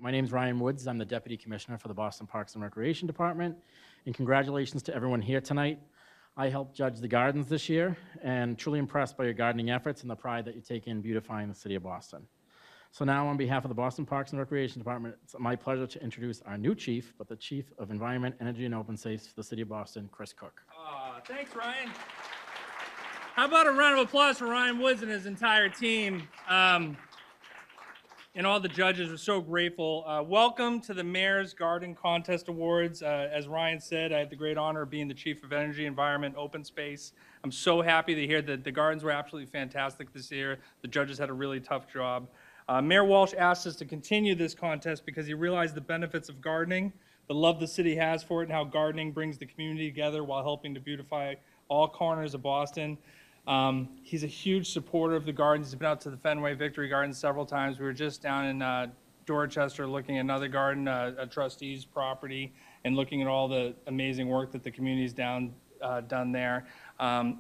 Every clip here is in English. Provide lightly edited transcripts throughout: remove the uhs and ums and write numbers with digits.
My name is Ryan Woods. I'm the Deputy Commissioner for the Boston Parks and Recreation Department. And congratulations to everyone here tonight. I helped judge the gardens this year and truly impressed by your gardening efforts and the pride that you take in beautifying the city of Boston. So now on behalf of the Boston Parks and Recreation Department, it's my pleasure to introduce our new chief, but the Chief of Environment, Energy, and Open Space for the city of Boston, Chris Cook. Thanks, Ryan. How about a round of applause for Ryan Woods and his entire team? And all the judges are so grateful. Welcome to the Mayor's Garden Contest Awards. As Ryan said, I had the great honor of being the Chief of Energy, Environment, Open Space. I'm so happy to hear that the gardens were absolutely fantastic this year. The judges had a really tough job. Mayor Walsh asked us to continue this contest because he realized the benefits of gardening, the love the city has for it, and how gardening brings the community together while helping to beautify all corners of Boston. He's a huge supporter of the gardens. He's been out to the Fenway Victory Gardens several times. We were just down in Dorchester looking at another garden, a trustee's property, and looking at all the amazing work that the community's done there.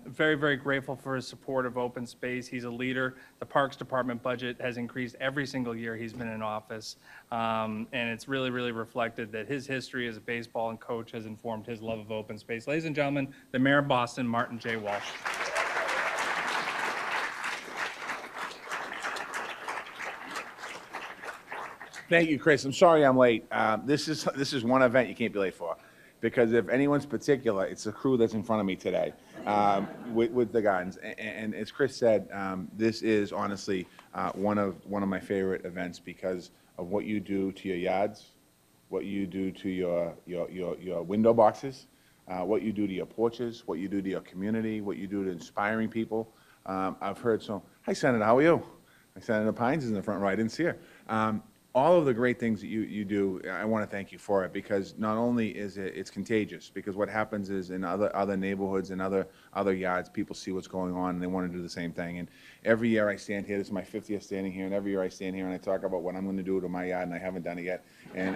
Very, very grateful for his support of open space. He's a leader. The Parks Department budget has increased every single year he's been in office. And it's really, really reflected that his history as a baseball and coach has informed his love of open space. Ladies and gentlemen, the Mayor of Boston, Martin J. Walsh. Thank you, Chris. I'm sorry I'm late. This is one event you can't be late for, because if anyone's particular, it's the crew that's in front of me today with the gardens. And as Chris said, this is honestly one of my favorite events because of what you do to your yards, what you do to your window boxes, what you do to your porches, what you do to your community, what you do to inspiring people. I've heard hi Senator, how are you? Senator Pines is in the front row. I didn't see her. All of the great things that you do, I want to thank you for it, because not only is it's contagious, because what happens is in other neighborhoods and other yards, people see what's going on and they want to do the same thing. And every year I stand here, this is my 5th year standing here, and every year I stand here and I talk about what I'm going to do to my yard, and I haven't done it yet. And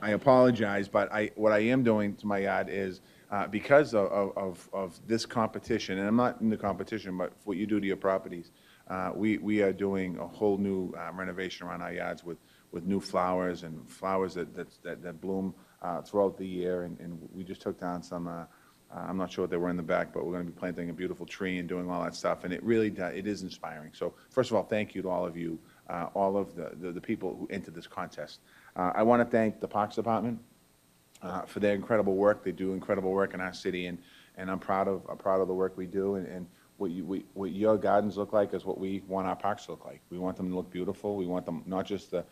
I apologize, but what I am doing to my yard is because of this competition, and I'm not in the competition, but what you do to your properties. We are doing a whole new renovation around our yards with new flowers and flowers that bloom throughout the year. And we just took down some, I'm not sure what they were in the back, but we're going to be planting a beautiful tree and doing all that stuff. And it really it is inspiring. So first of all, thank you to all of you, all of the people who entered this contest. I want to thank the Parks Department for their incredible work. They do incredible work in our city, and I'm proud of the work we do. And what your gardens look like is what we want our parks to look like. We want them to look beautiful. We want them not just the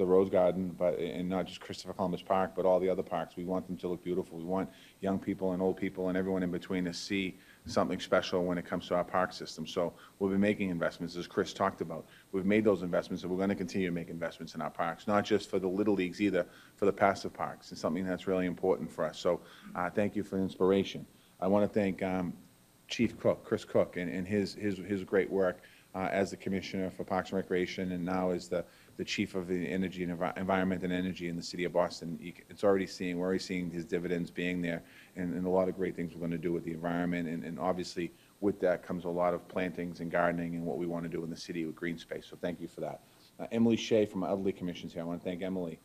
Rose Garden, and not just Christopher Columbus Park, but all the other parks. We want them to look beautiful. We want young people and old people and everyone in between to see something special when it comes to our park system. So we'll be making investments, as Chris talked about. We've made those investments, and we're going to continue to make investments in our parks, not just for the little leagues either, for the passive parks. It's something that's really important for us. So thank you for the inspiration. I want to thank Chief Cook, Chris Cook, and his great work as the Commissioner for Parks and Recreation, and now as the Chief of the Energy and Environment and Energy in the City of Boston. We're already seeing his dividends being there, and a lot of great things we're going to do with the environment, and obviously with that comes a lot of plantings and gardening and what we want to do in the city with green space. So thank you for that. Emily Shea from Elderly Commissions here. I want to thank Emily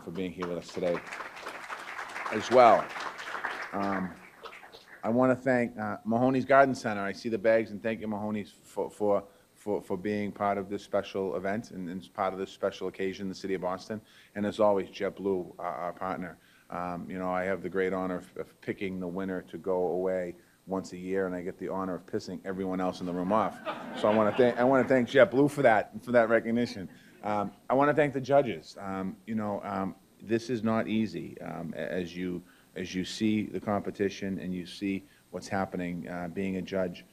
for being here with us today as well. I want to thank Mahoney's Garden Center. I see the bags, and thank you, Mahoney's, for being part of this special event and part of this special occasion in the city of Boston. And as always, JetBlue, our partner. I have the great honor of picking the winner to go away once a year, and I get the honor of pissing everyone else in the room off. So I want to thank JetBlue for that recognition. I want to thank the judges. This is not easy as you see the competition and you see what's happening. Being a judge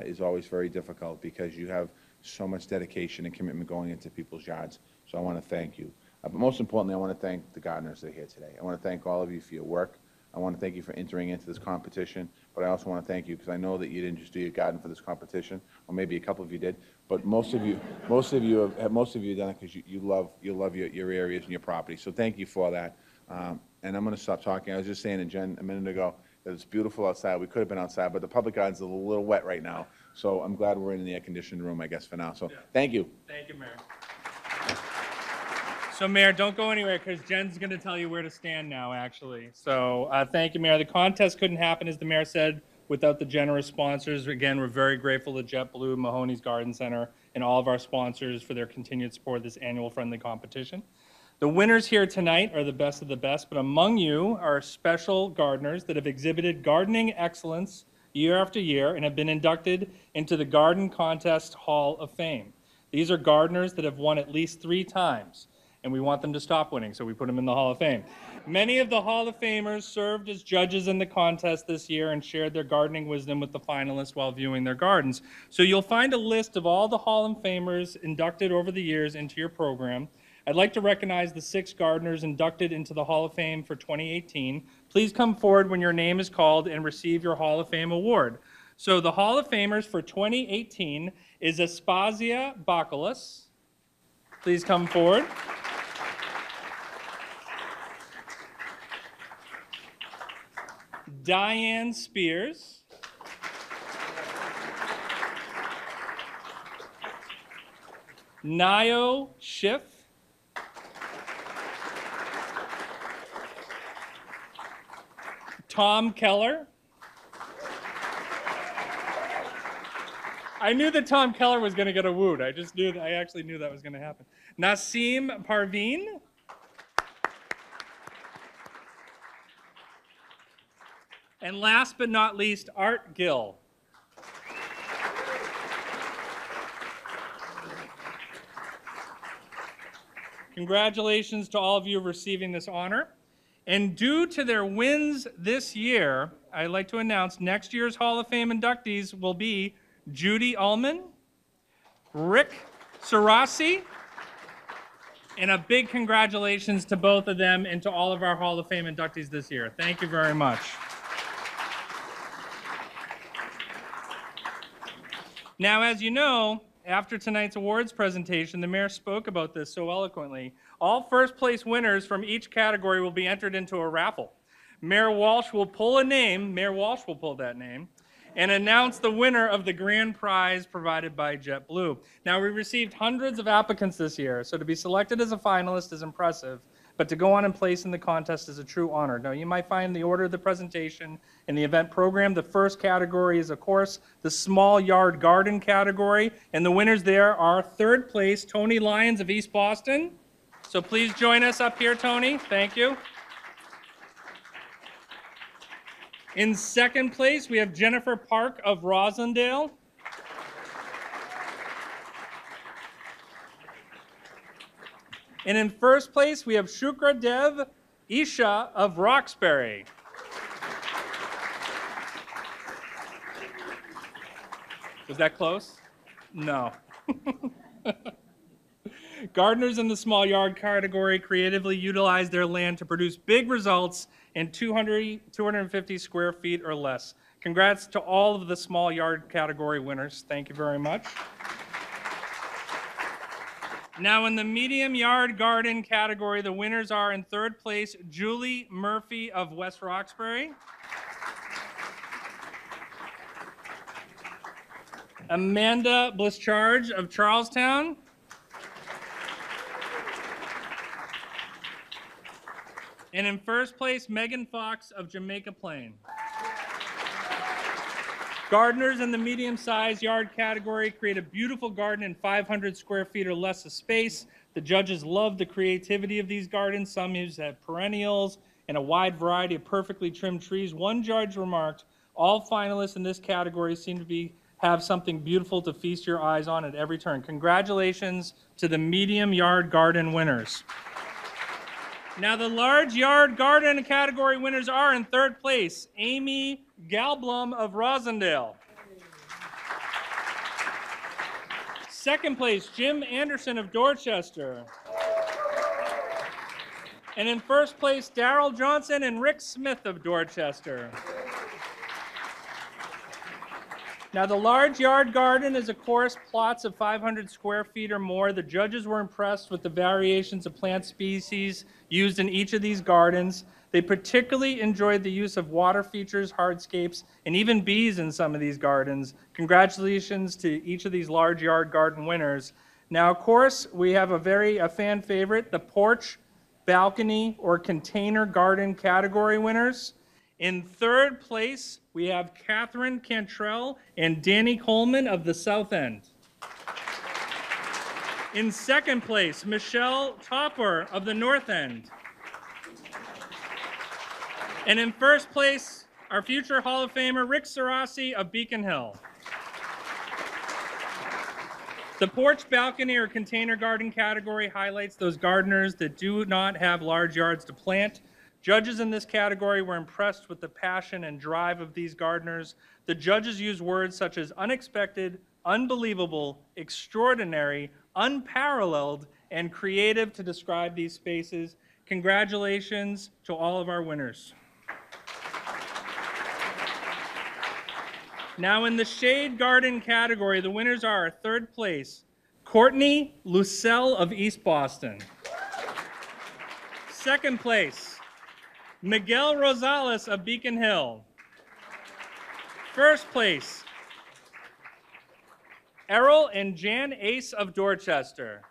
is always very difficult because you have so much dedication and commitment going into people's yards. So I want to thank you. But most importantly, I want to thank the gardeners that are here today. I want to thank all of you for your work. I want to thank you for entering into this competition, but I also want to thank you because I know that you didn't just do your garden for this competition, or maybe a couple of you did, but most of you have done it because you love your areas and your property. So thank you for that. And I'm going to stop talking. I was just saying to Jen a minute ago that it's beautiful outside. We could have been outside, but the public garden's a little wet right now. So I'm glad we're in the air-conditioned room, I guess, for now. So Thank you. Thank you, Mayor. So, Mayor, don't go anywhere because Jen's going to tell you where to stand now, actually. So, thank you, Mayor. The contest couldn't happen, as the Mayor said, without the generous sponsors. Again, we're very grateful to JetBlue, Mahoney's Garden Center, and all of our sponsors for their continued support of this annual friendly competition. The winners here tonight are the best of the best, but among you are special gardeners that have exhibited gardening excellence year after year and have been inducted into the Garden Contest Hall of Fame. These are gardeners that have won at least 3 times, and we want them to stop winning, so we put them in the Hall of Fame. Many of the Hall of Famers served as judges in the contest this year and shared their gardening wisdom with the finalists while viewing their gardens. So you'll find a list of all the Hall of Famers inducted over the years into your program. I'd like to recognize the 6 gardeners inducted into the Hall of Fame for 2018. Please come forward when your name is called and receive your Hall of Fame award. So the Hall of Famers for 2018 is Aspasia Bacillus. Please come forward. Diane Spears. Nio Schiff. Tom Keller. I knew that Tom Keller was going to get a woot. I actually knew that was going to happen. Nassim Parveen. And last but not least, Art Gill. Congratulations to all of you receiving this honor. And due to their wins this year, I'd like to announce next year's Hall of Fame inductees will be Judy Ullman, Rick Sarasi, and a big congratulations to both of them and to all of our Hall of Fame inductees this year. Thank you very much. Now, as you know, after tonight's awards presentation, the mayor spoke about this so eloquently. All first place winners from each category will be entered into a raffle. Mayor Walsh will pull a name, Mayor Walsh will pull that name, and announce the winner of the grand prize provided by JetBlue. Now, we received hundreds of applicants this year, so to be selected as a finalist is impressive, but to go on and place in the contest is a true honor. Now, you might find the order of the presentation in the event program. The first category is, of course, the small yard garden category, and the winners there are third place, Tony Lyons of East Boston. So please join us up here, Tony. Thank you. In second place, we have Jennifer Park of Rosendale. And in first place, we have Shukra Dev Isha of Roxbury. Was that close? No. Gardeners in the small yard category creatively utilize their land to produce big results in 250 square feet or less. Congrats to all of the small yard category winners. Thank you very much. Now, in the medium yard garden category, the winners are in third place, Julie Murphy of West Roxbury. Amanda Blischarge of Charlestown. And in first place, Megan Fox of Jamaica Plain. Gardeners in the medium-sized yard category create a beautiful garden in 500 square feet or less of space. The judges love the creativity of these gardens. Some use perennials and a wide variety of perfectly trimmed trees. One judge remarked, all finalists in this category seem to have something beautiful to feast your eyes on at every turn. Congratulations to the medium yard garden winners. Now, the large yard garden category winners are in third place, Amy Galblum of Rosendale. Second place, Jim Anderson of Dorchester. And in first place, Darrell Johnson and Rick Smith of Dorchester. Now, the large yard garden is, of course, plots of 500 square feet or more. The judges were impressed with the variations of plant species used in each of these gardens. They particularly enjoyed the use of water features, hardscapes, and even bees in some of these gardens. Congratulations to each of these large yard garden winners. Now, of course, we have a fan favorite, the porch, balcony, or container garden category winners. In third place, we have Catherine Cantrell and Danny Coleman of the South End. In second place, Michelle Topper of the North End. And in first place, our future Hall of Famer, Rick Sarasi of Beacon Hill. The porch, balcony, or container garden category highlights those gardeners that do not have large yards to plant. Judges in this category were impressed with the passion and drive of these gardeners. The judges use words such as unexpected, unbelievable, extraordinary, unparalleled, and creative to describe these spaces. Congratulations to all of our winners. Now in the shade garden category, the winners are third place, Courtney Lucelle of East Boston. Second place, Miguel Rosales of Beacon Hill. First place, Errol and Jan Ace of Dorchester.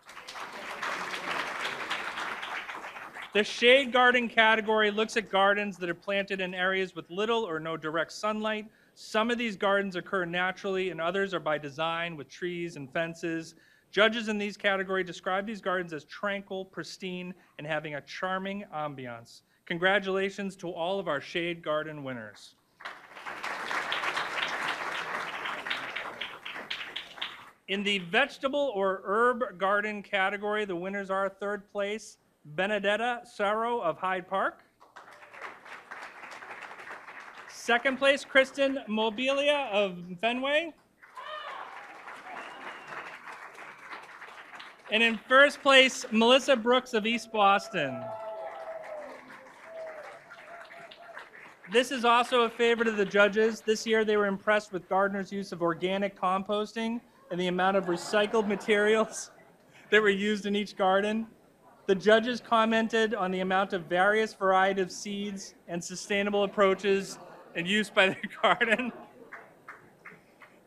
The shade garden category looks at gardens that are planted in areas with little or no direct sunlight. Some of these gardens occur naturally and others are by design with trees and fences. Judges in these categories describe these gardens as tranquil, pristine, and having a charming ambiance. Congratulations to all of our shade garden winners. In the vegetable or herb garden category, the winners are third place, Benedetta Sarro of Hyde Park. Second place, Kristen Mobilia of Fenway. And in first place, Melissa Brooks of East Boston. This is also a favorite of the judges. This year they were impressed with gardeners' use of organic composting and the amount of recycled materials that were used in each garden. The judges commented on the amount of various varieties of seeds and sustainable approaches and use by their garden.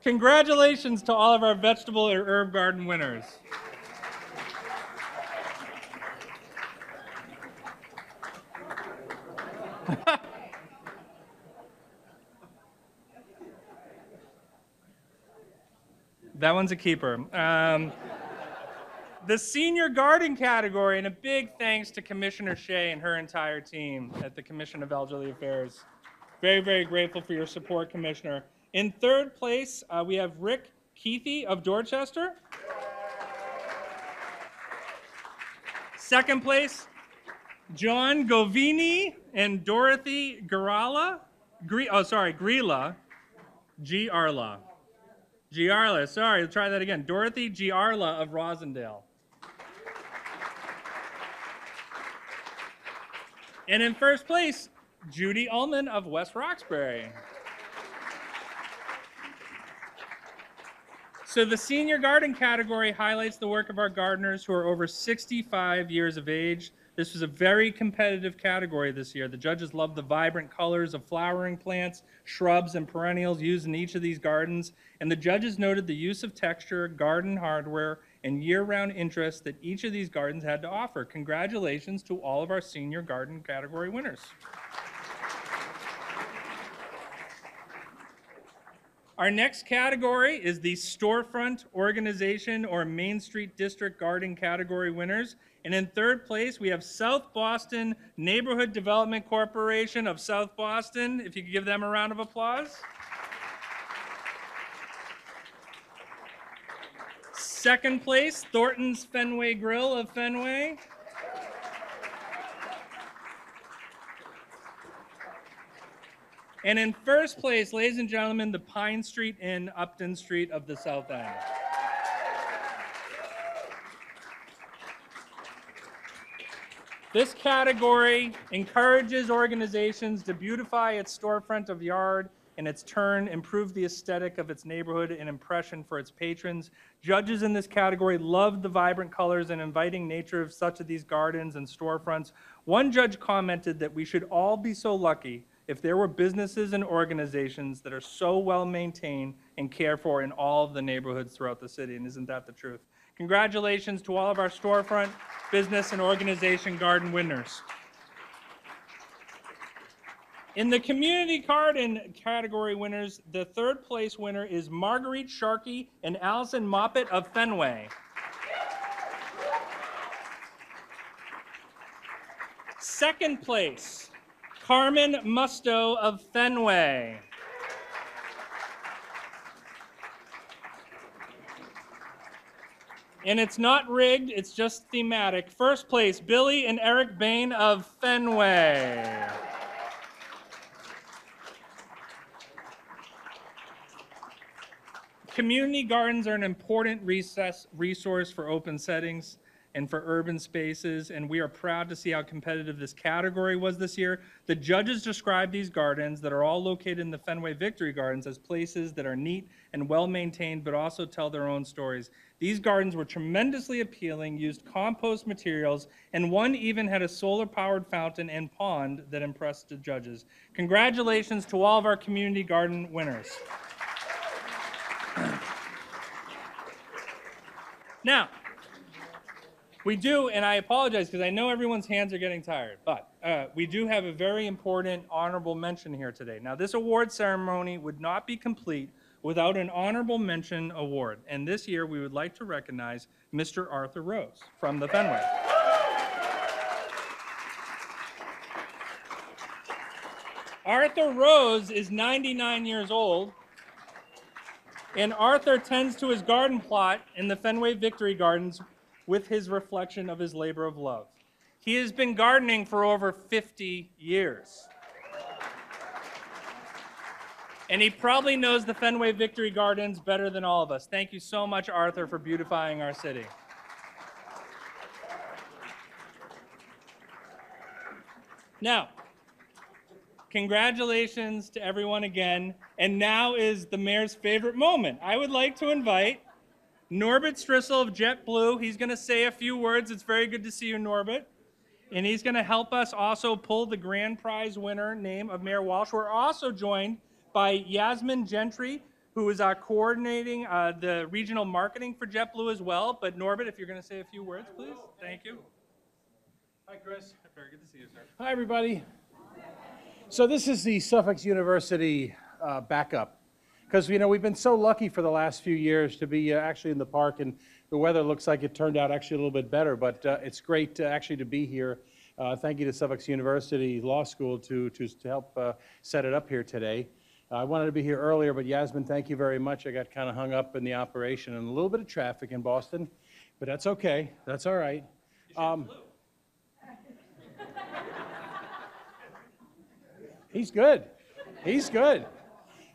Congratulations to all of our vegetable or herb garden winners. That one's a keeper. The senior garden category, and a big thanks to Commissioner Shea and her entire team at the Commission of Elderly Affairs. Very, very grateful for your support, Commissioner. In third place, we have Rick Keithy of Dorchester. Second place, John Govini and Dorothy Grilla, Giarla, sorry, let's try that again. Dorothy Giarla of Rosendale. And in first place, Judy Ullman of West Roxbury. So the senior garden category highlights the work of our gardeners who are over 65 years of age. This was a very competitive category this year. The judges loved the vibrant colors of flowering plants, shrubs, and perennials used in each of these gardens. And the judges noted the use of texture, garden hardware, and year-round interest that each of these gardens had to offer. Congratulations to all of our senior garden category winners. Our next category is the storefront organization or Main Street District Garden category winners. And in third place, we have South Boston Neighborhood Development Corporation of South Boston. If you could give them a round of applause. Second place, Thornton's Fenway Grill of Fenway. And in first place, ladies and gentlemen, the Pine Street Inn, Upton Street of the South End. This category encourages organizations to beautify its storefront of yard and its turn improve the aesthetic of its neighborhood and impression for its patrons. Judges in this category loved the vibrant colors and inviting nature of such of these gardens and storefronts. One judge commented that we should all be so lucky if there were businesses and organizations that are so well maintained and cared for in all of the neighborhoods throughout the city, and isn't that the truth? Congratulations to all of our storefront, business, and organization garden winners. In the community garden category winners, the third place winner is Marguerite Sharkey and Allison Moppet of Fenway. Second place, Carmen Musto of Fenway. And it's not rigged, it's just thematic. First place, Billy and Eric Bain of Fenway. Community gardens are an important resource for open settings and for urban spaces, and we are proud to see how competitive this category was this year. The judges described these gardens that are all located in the Fenway Victory Gardens as places that are neat and well-maintained, but also tell their own stories. These gardens were tremendously appealing, used compost materials, and one even had a solar-powered fountain and pond that impressed the judges. Congratulations to all of our community garden winners. Now, we do, and I apologize because I know everyone's hands are getting tired, but we do have a very important honorable mention here today. Now, this award ceremony would not be complete without an honorable mention award, and this year we would like to recognize Mr. Arthur Rose from the Fenway. Arthur Rose is 99 years old, and Arthur tends to his garden plot in the Fenway Victory Gardens with his reflection of his labor of love. He has been gardening for over 50 years. And he probably knows the Fenway Victory Gardens better than all of us. Thank you so much, Arthur, for beautifying our city. Now, congratulations to everyone again. And now is the mayor's favorite moment. I would like to invite Norbert Strissel of JetBlue. He's going to say a few words. It's very good to see you, Norbert. And he's going to help us also pull the grand prize winner name of Mayor Walsh. We're also joined by Yasmin Gentry, who is coordinating the regional marketing for JetBlue as well. But Norbert, if you're going to say a few words, please. Thank you. Hi, Chris. Very good to see you, sir. Hi, everybody. So this is the Suffolk University backup. Because, you know, we've been so lucky for the last few years to be actually in the park, and the weather looks like it turned out actually a little bit better, but it's great actually to be here. Thank you to Suffolk University Law School to help set it up here today. I wanted to be here earlier, but Yasmin, thank you very much. I got kind of hung up in the operation and a little bit of traffic in Boston, but that's okay. That's all right. He's good. He's good.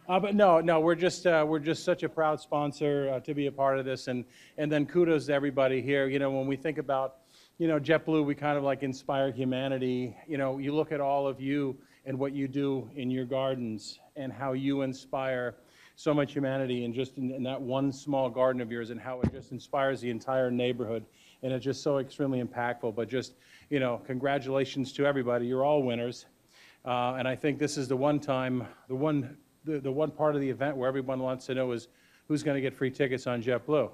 But no, we're just such a proud sponsor to be a part of this, and then kudos to everybody here. You know, when we think about, you know, JetBlue, we kind of like inspire humanity. You know, you look at all of you and what you do in your gardens and how you inspire so much humanity, and just in that one small garden of yours, and how it just inspires the entire neighborhood, and it's just so extremely impactful. But just, you know, congratulations to everybody. You're all winners, and I think this is the one time, the one part of the event where everyone wants to know is who's going to get free tickets on JetBlue.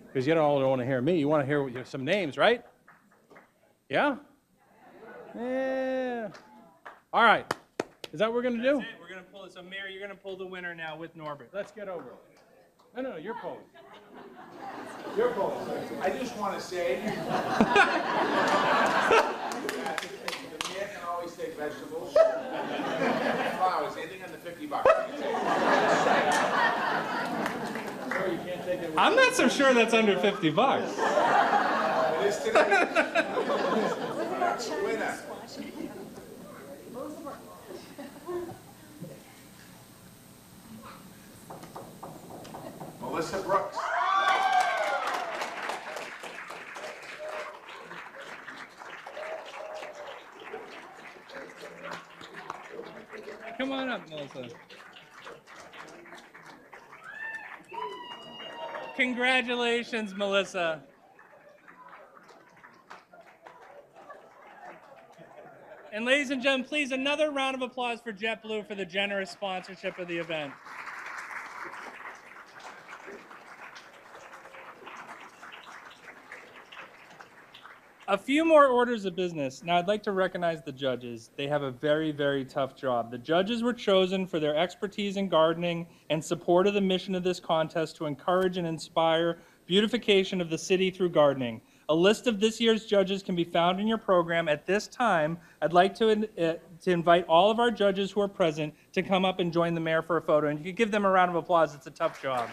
Because you don't want to hear me. You want to hear some names, right? Yeah? Yeah. All right. Is that what we're going to do? That's it. We're going to pull it. So, Mayor, you're going to pull the winner now with Norbert. Let's get over it. No, you're pulling. Your fault, sir. I just want to say, the mayor can always take vegetables, flowers, anything under $50. Sir, you can't take it. I'm not so sure that's under $50. It is today. Winner. Melissa Brooks. Come on up, Melissa. Congratulations, Melissa. And ladies and gentlemen, please, another round of applause for JetBlue for the generous sponsorship of the event. A few more orders of business. Now, I'd like to recognize the judges. They have a very, very tough job. The judges were chosen for their expertise in gardening and support of the mission of this contest to encourage and inspire beautification of the city through gardening. A list of this year's judges can be found in your program. At this time, I'd like to invite all of our judges who are present to come up and join the mayor for a photo. And you can give them a round of applause. It's a tough job.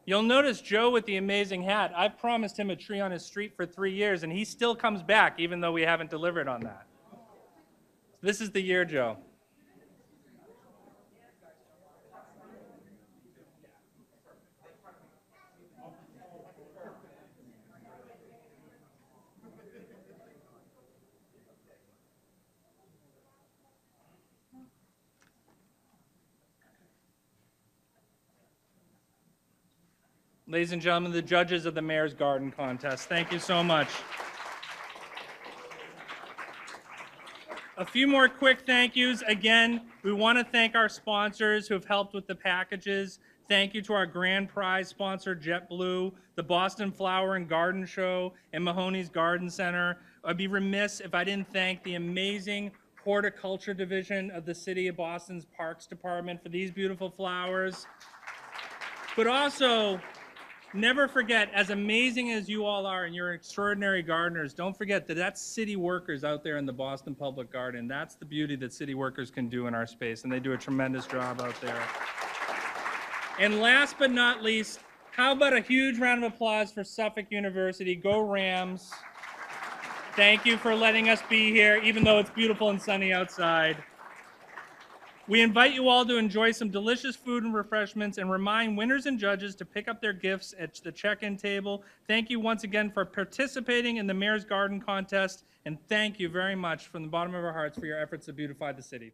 You'll notice Joe with the amazing hat. I've promised him a tree on his street for 3 years, and he still comes back, even though we haven't delivered on that. This is the year, Joe. Ladies and gentlemen, the judges of the Mayor's Garden Contest, thank you so much. A few more quick thank yous. Again, we want to thank our sponsors who have helped with the packages. Thank you to our grand prize sponsor, JetBlue, the Boston Flower and Garden Show, and Mahoney's Garden Center. I'd be remiss if I didn't thank the amazing horticulture division of the City of Boston's Parks Department for these beautiful flowers. But also, never forget, as amazing as you all are and you're extraordinary gardeners, don't forget that that's city workers out there in the Boston Public Garden. That's the beauty that city workers can do in our space, and they do a tremendous job out there. And last but not least, how about a huge round of applause for Suffolk University? Go Rams. Thank you for letting us be here, even though it's beautiful and sunny outside. We invite you all to enjoy some delicious food and refreshments and remind winners and judges to pick up their gifts at the check-in table. Thank you once again for participating in the Mayor's Garden Contest, and thank you very much from the bottom of our hearts for your efforts to beautify the city.